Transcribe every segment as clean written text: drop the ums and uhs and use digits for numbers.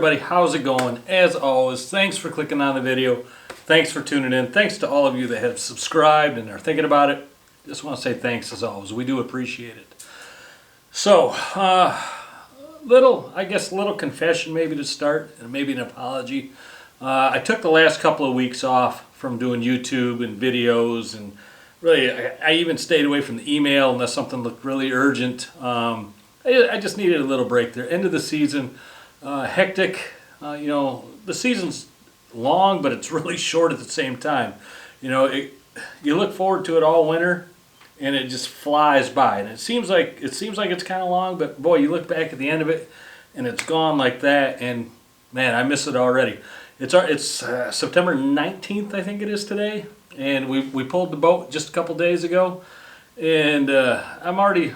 everybody, how's it going? As always, thanks for clicking on the video. Thanks for tuning in. Thanks to all of you that have subscribed and are thinking about it. Just want to say thanks as always. We do appreciate it. So, little confession maybe to start, and maybe an apology. I took the last couple of weeks off from doing YouTube and videos, and really I even stayed away from the email unless something looked really urgent. I just needed a little break there. End of the season, hectic. The season's long, but it's really short at the same time. You look forward to it all winter, and it just flies by. And it seems like it's kind of long, but boy, you look back at the end of it, and it's gone like that. And man, I miss it already. It's September 19th, I think it is today, and we pulled the boat just a couple days ago, and I'm already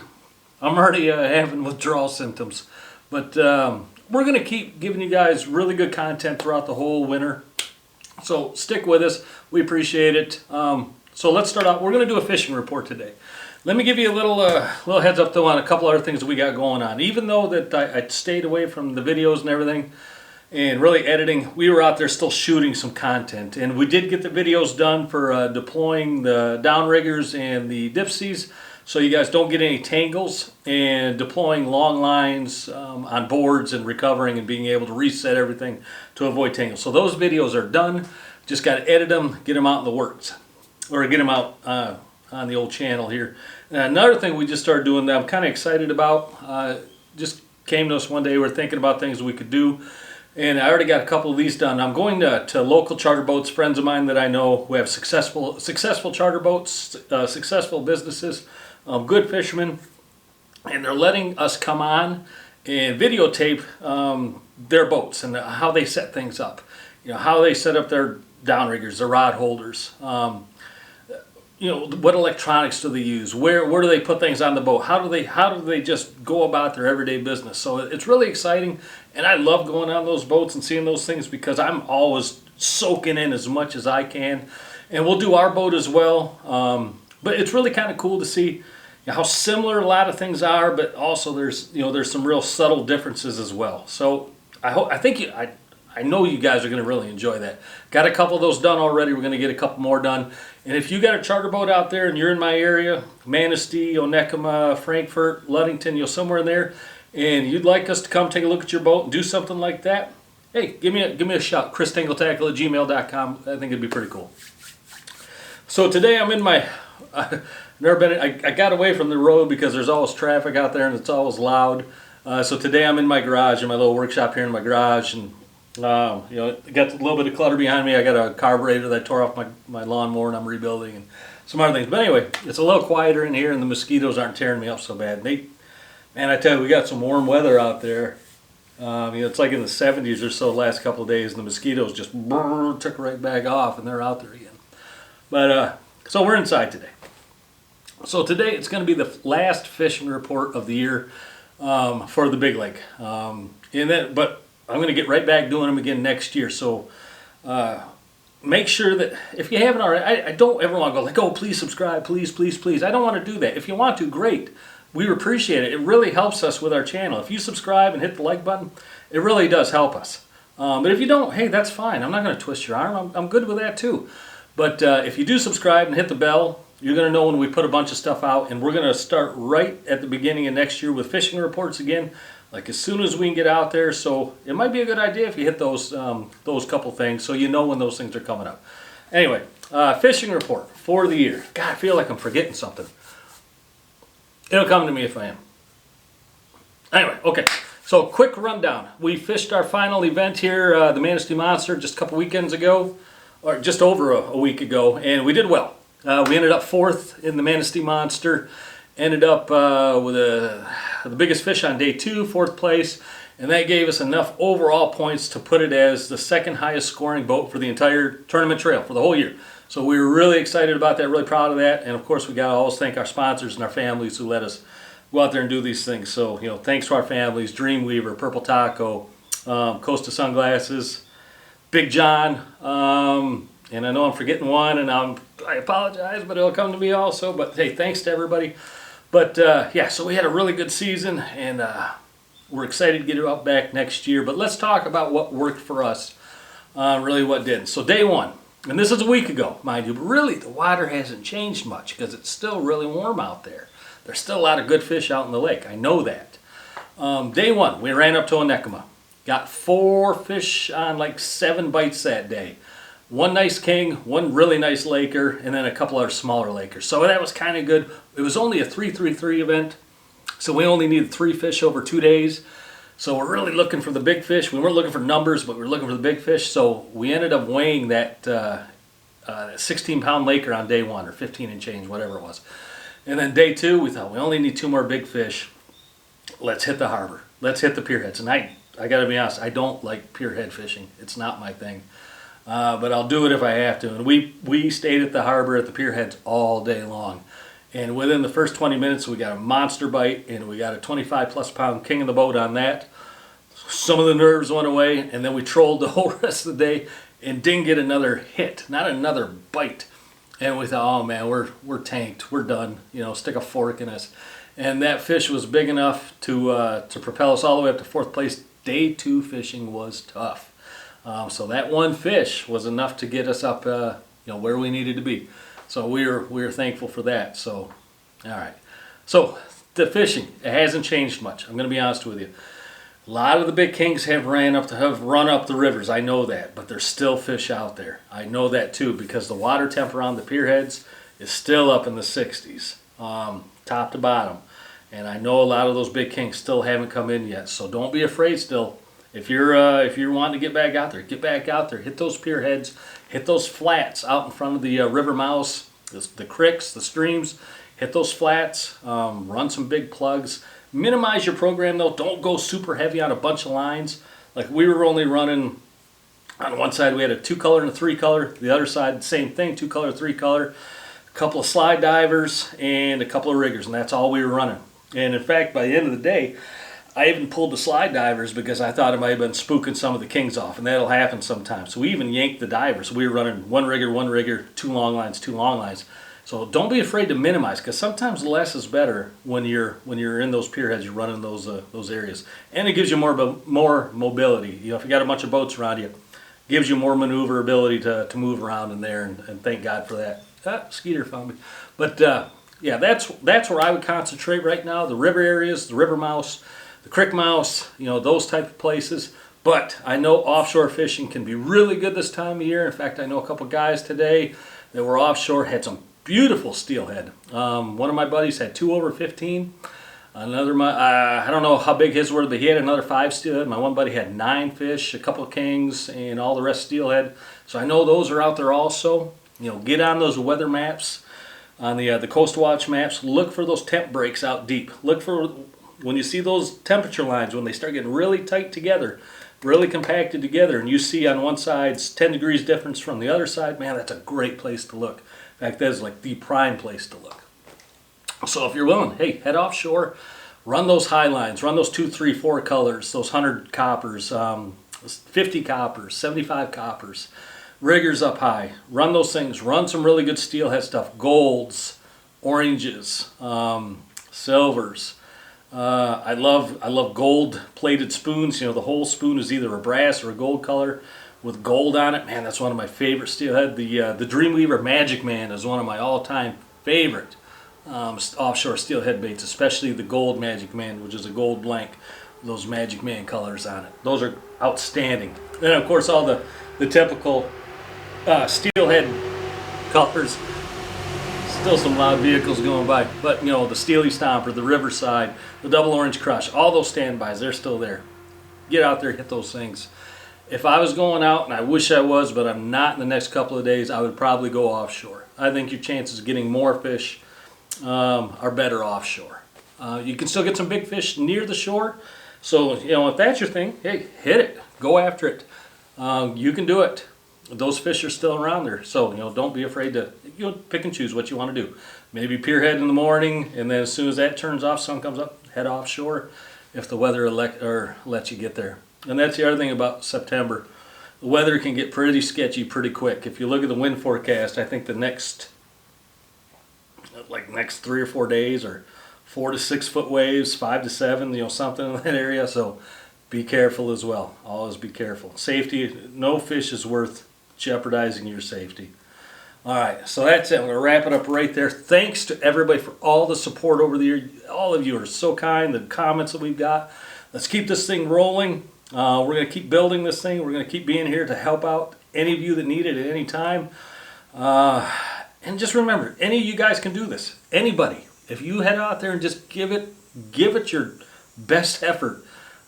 having withdrawal symptoms. But we're going to keep giving you guys really good content throughout the whole winter. So stick with us. We appreciate it. So let's start out. We're going to do a fishing report today. Let me give you a little heads up though on a couple other things that we got going on. Even though that I stayed away from the videos and everything and really editing, we were out there still shooting some content. And we did get the videos done for deploying the downriggers and the dipsies, so you guys don't get any tangles, and deploying long lines on boards and recovering and being able to reset everything to avoid tangles. So those videos are done. Just got to edit them, get them out in the works, or get them out on the old channel here. And another thing we just started doing that I'm kind of excited about, just came to us one day. We're thinking about things we could do, and I already got a couple of these done. I'm going to local charter boats, friends of mine that I know who have successful charter boats, successful businesses, good fishermen, and they're letting us come on and videotape their boats and how they set things up. How they set up their downriggers, their rod holders. What electronics do they use? Where do they put things on the boat? How do they just go about their everyday business? So it's really exciting, and I love going on those boats and seeing those things because I'm always soaking in as much as I can. And we'll do our boat as well. But it's really kind of cool to see how similar a lot of things are, but also there's some real subtle differences as well. So I know you guys are going to really enjoy that. Got a couple of those done already. We're going to get a couple more done. And if you got a charter boat out there and you're in my area, Manistee, Onekama, Frankfort, Ludington, somewhere in there, and you'd like us to come take a look at your boat and do something like that, hey, give me a shout. ChrisTangleTackle@gmail.com. I think it'd be pretty cool. So today I'm in my... I got away from the road because there's always traffic out there and it's always loud. So today I'm in my garage, in my little workshop here in my garage, and got a little bit of clutter behind me. I got a carburetor that I tore off my lawnmower and I'm rebuilding, and some other things. But anyway, it's a little quieter in here and the mosquitoes aren't tearing me up so bad. Man, I tell you, we got some warm weather out there. It's like in the 70s or so the last couple of days, and the mosquitoes just took right back off and they're out there again. But so we're inside today. So today it's going to be the last fishing report of the year for the Big Lake. But I'm going to get right back doing them again next year. So make sure that if you haven't already, I don't ever want to go like, oh, please subscribe, please, please, please. I don't want to do that. If you want to, great. We appreciate it. It really helps us with our channel. If you subscribe and hit the like button, it really does help us. But if you don't, hey, that's fine. I'm not going to twist your arm. I'm good with that too. But if you do subscribe and hit the bell, you're going to know when we put a bunch of stuff out, and we're going to start right at the beginning of next year with fishing reports again, like as soon as we can get out there. So it might be a good idea if you hit those couple things so you know when those things are coming up. Anyway, fishing report for the year. God, I feel like I'm forgetting something. It'll come to me if I am. Anyway, okay. So quick rundown. We fished our final event here, the Manistee Monster, just a couple weekends ago, or just over a week ago, and we did well. We ended up 4th in the Manistee Monster, ended up with the biggest fish on day 2, 4th place, and that gave us enough overall points to put it as the 2nd highest scoring boat for the entire tournament trail for the whole year. So we were really excited about that, really proud of that, and of course we got to always thank our sponsors and our families who let us go out there and do these things. So thanks to our families, Dreamweaver, Purple Taco, Costa Sunglasses, Big John, and I know I'm forgetting one, and I apologize, but it'll come to me also. But hey, thanks to everybody. But yeah, so we had a really good season, and We're excited to get it out back next year, but let's talk about what worked for us, really what didn't. So day one, and this is a week ago, mind you, but really the water hasn't changed much because it's still really warm out there. There's still a lot of good fish out in the lake, I know that. Day one, we ran up to Onekama. Got 4 fish on like 7 bites that day. 1 nice king, 1 really nice laker, and then a couple other smaller lakers. So that was kind of good. It was only a 3-3-3 event, so we only needed 3 fish over 2 days. So we're really looking for the big fish. We weren't looking for numbers, but we were looking for the big fish. So we ended up weighing that 16-pound laker on day one, or 15 and change, whatever it was. And then day two, we thought we only need 2 more big fish. Let's hit the harbor. Let's hit the pier heads. And I got to be honest, I don't like pier head fishing. It's not my thing. But I'll do it if I have to. And we stayed at the harbor at the pier heads all day long. And within the first 20 minutes, we got a monster bite, and we got a 25-plus pound king in the boat on that. Some of the nerves went away, and then we trolled the whole rest of the day and didn't get another hit, not another bite. And we thought, oh man, we're tanked, we're done. You know, stick a fork in us. And that fish was big enough to propel us all the way up to 4th place. Day 2 fishing was tough. So that 1 fish was enough to get us up, where we needed to be. So we were thankful for that. So, all right. So the fishing, it hasn't changed much. I'm going to be honest with you. A lot of the big kings have run up the rivers. I know that, but there's still fish out there. I know that too because the water temp around the pier heads is still up in the 60s, top to bottom. And I know a lot of those big kings still haven't come in yet. So don't be afraid still. If you're wanting to get back out there, get back out there. Hit those pier heads. Hit those flats out in front of the river mouths, the creeks, the streams. Hit those flats. Run some big plugs. Minimize your program though. Don't go super heavy on a bunch of lines. Like we were only running, on one side we had a 2-color and a 3-color. The other side, same thing, 2-color, 3-color. A couple of slide divers and a couple of riggers, and that's all we were running. And in fact, by the end of the day, I even pulled the slide divers because I thought it might have been spooking some of the kings off, and that'll happen sometimes. So we even yanked the divers. We were running 1 rigger, 2 long lines, 2 long lines. So don't be afraid to minimize, because sometimes less is better when you're in those pier heads. You're running those areas, and it gives you more mobility. You know, if you got a bunch of boats around you, it gives you more maneuverability to move around in there, and thank God for that. Skeeter found me, but yeah, that's where I would concentrate right now. The river areas, the river mouse, the creek mouse, those type of places. But I know offshore fishing can be really good this time of year. In fact, I know a couple guys today that were offshore, had some beautiful steelhead. One of my buddies had 2 over 15. Another, I don't know how big his were, but he had another 5 steelhead. My one buddy had 9 fish, a couple of kings, and all the rest steelhead. So I know those are out there also. Get on those weather maps, on the Coast Watch maps. Look for those temp breaks out deep. Look for when you see those temperature lines, when they start getting really tight together, really compacted together, and you see on one side 10 degrees difference from the other side, man, that's a great place to look. In fact, that is like the prime place to look. So if you're willing, hey, head offshore, run those high lines, run those 2, 3, 4 colors, those 100 coppers, 50 coppers, 75 coppers, riggers up high. Run those things. Run some really good steelhead stuff, golds, oranges, silvers. I love gold plated spoons. The whole spoon is either a brass or a gold color with gold on it. Man, that's one of my favorite steelhead. The Dreamweaver Magic Man is one of my all-time favorite offshore steelhead baits, especially the gold Magic Man, which is a gold blank with those Magic Man colors on it. Those are outstanding. Then of course all the typical steelhead colors. Still some loud vehicles going by, but the Steely Stomper, the Riverside, the Double Orange Crush, all those standbys, they're still there. Get out there, hit those things. If I was going out, and I wish I was, but I'm not in the next couple of days, I would probably go offshore. I think your chances of getting more fish are better offshore. You can still get some big fish near the shore, so if that's your thing, hey, hit it, go after it. You can do it. Those fish are still around there, so don't be afraid to pick and choose what you want to do. Maybe pier head in the morning, and then as soon as that turns off, sun comes up, head offshore if the weather lets you get there. And that's the other thing about September. The weather can get pretty sketchy pretty quick. If you look at the wind forecast, I think the next 3 or 4 days or 4 to 6 foot waves, 5 to 7, something in that area. So be careful as well. Always be careful. Safety, no fish is worth jeopardizing your safety. All right, so that's it. I'm going to wrap it up right there. Thanks to everybody for all the support over the year. All of you are so kind, the comments that we've got. Let's keep this thing rolling. We're going to keep building this thing. We're going to keep being here to help out any of you that need it at any time. And just remember, any of you guys can do this. Anybody. If you head out there and just give it your best effort.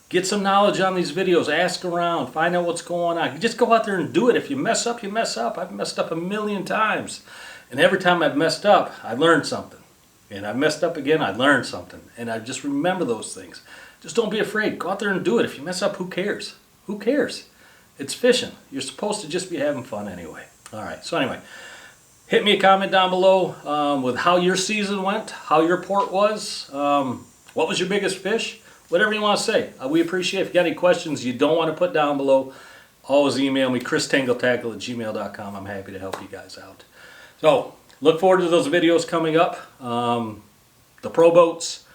Get some knowledge on these videos. Ask around. Find out what's going on. Just go out there and do it. If you mess up, you mess up. I've messed up a million times. And every time I've messed up, I learned something. And I messed up again, I learned something. And I just remember those things. Just don't be afraid. Go out there and do it. If you mess up, who cares? Who cares? It's fishing. You're supposed to just be having fun anyway. All right. So anyway, hit me a comment down below with how your season went, how your port was, what was your biggest fish. Whatever you want to say. We appreciate it. If you got any questions you don't want to put down below, always email me, christangletackle@gmail.com. I'm happy to help you guys out. So, look forward to those videos coming up. The pro boats,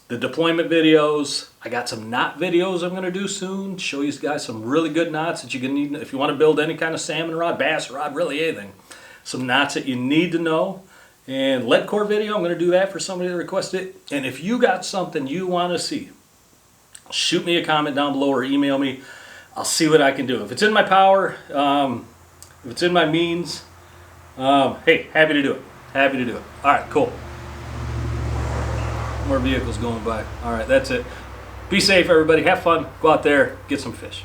the deployment videos. I got some knot videos I'm going to do soon. Show you guys some really good knots that you're going to need if you want to build any kind of salmon rod, bass rod, really anything. Some knots that you need to know. And lead core video, I'm going to do that for somebody that requested it. And if you got something you want to see, shoot me a comment down below or email me. I'll see what I can do. If it's in my power, if it's in my means, hey, happy to do it. Happy to do it. All right, cool. More vehicles going by. All right, that's it. Be safe, everybody. Have fun. Go out there, get some fish.